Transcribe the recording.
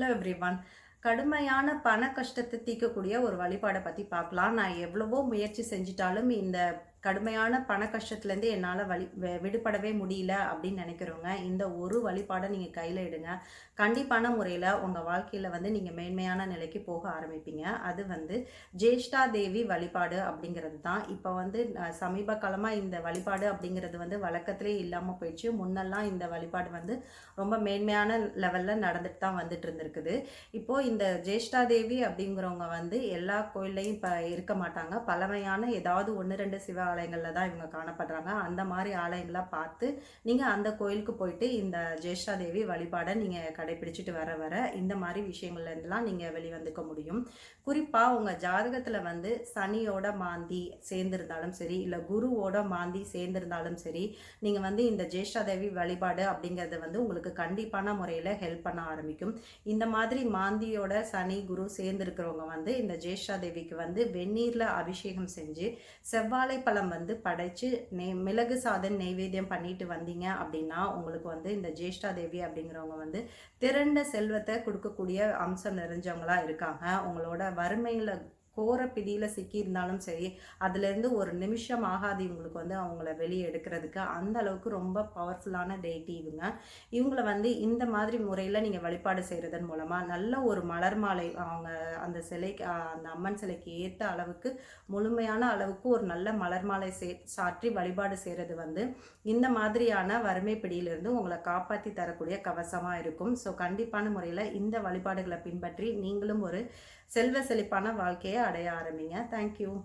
Hello everyone. கடுமையான பண கஷ்டத்த தீர்க்கக்கூடிய ஒரு வழிபாட பத்தி பார்க்கலாம். நான் எவ்வளவோ முயற்சி செஞ்சுட்டாலும், இந்த கடுமையான பண கஷ்டத்துலேருந்து என்னால விடுபடவே முடியல அப்படின்னு நினைக்கிறவங்க, இந்த ஒரு வழிபாட நீங்க கையில எடுங்க. கண்டிப்பான முறையில உங்க வாழ்க்கையில நீங்க மேன்மையான நிலைக்கு போக ஆரம்பிப்பீங்க. அது ஜேஷ்டா தேவி வழிபாடு அப்படிங்கிறது தான். இப்ப சமீப காலமா இந்த வழிபாடு அப்படிங்கிறது வழக்கத்திலே இல்லாம போயிடுச்சு. முன்னெல்லாம் இந்த வழிபாடு ரொம்ப மேன்மையான லெவல்ல நடந்துட்டு தான் வந்துட்டு இருந்திருக்குது. இப்போ இந்த ஜேஷ்டா தேவி அப்படிங்கிறவங்க எல்லா கோயில்லையும் இப்ப இருக்க மாட்டாங்க. பழமையான ஏதாவது 1, 2 சிவாலயங்கள்ல தான் இவங்க காணப்படுறாங்க. அந்த மாதிரி ஆலயங்கள பார்த்து நீங்க அந்த கோயிலுக்கு போயிட்டு இந்த ஜேஷ்டா தேவி வழிபாட நீங்க கடைபிடிச்சிட்டு வர வர இந்த மாதிரி விஷயங்கள்ல இருந்தெல்லாம் நீங்க வெளிவந்துக்க முடியும். குறிப்பா உங்க ஜாதகத்துல சனியோட மாந்தி சேர்ந்திருந்தாலும் சரி, இல்ல குருவோட மாந்தி சேர்ந்திருந்தாலும் சரி, நீங்க இந்த ஜேஷ்டா தேவி வழிபாடு அப்படிங்கறது உங்களுக்கு கண்டிப்பான முறையில ஹெல்ப் பண்ண ஆரம்பிக்கும். இந்த மாதிரி மாந்தியோட சனி குரு சேர்ந்திருக்கிறவங்க இந்த ஜேஷ்டா தேவிக்கு வெந்நீர்ல அபிஷேகம் செஞ்சு செவ்வாழை பழம் படைச்சு மிளகு சாதம் நெய்வேத்தியம் பண்ணிட்டு வந்தீங்க அப்படின்னா உங்களுக்கு இந்த ஜேஷ்டா தேவி அப்படிங்கிறவங்க திரண்ட செல்வத்தை கொடுக்கக்கூடிய அம்சம் நிறைஞ்சவங்களா இருக்காங்க. உங்களோட வறுமையில கோர பிடியில சிக்கி இருந்தாலும் சரி, அதுல இருந்து ஒரு நிமிஷம் ஆகாது இவங்களுக்கு அவங்கள வெளியே எடுக்கிறதுக்கு. அந்த அளவுக்கு ரொம்ப பவர்ஃபுல்லான டெய்டி இவங்க. இவங்கள இந்த மாதிரி முறையில நீங்க வழிபாடு செய்யறதன் மூலமா நல்ல ஒரு மலர் மாலை அவங்க அந்த சிலைக்கு அந்த அம்மன் சிலைக்கு ஏத்த அளவுக்கு முழுமையான அளவுக்கு ஒரு நல்ல மலர் மாலை சாற்றி வழிபாடு செய்யறது இந்த மாதிரியான வறுமை பிடியிலிருந்து உங்களை காப்பாற்றி தரக்கூடிய கவசமா இருக்கும். ஸோ கண்டிப்பான முறையில இந்த வழிபாடுகளை பின்பற்றி நீங்களும் ஒரு செல்வ செழிப்பான வாழ்க்கையை அடைய ஆரம்பிங்க. தேங்க்யூ.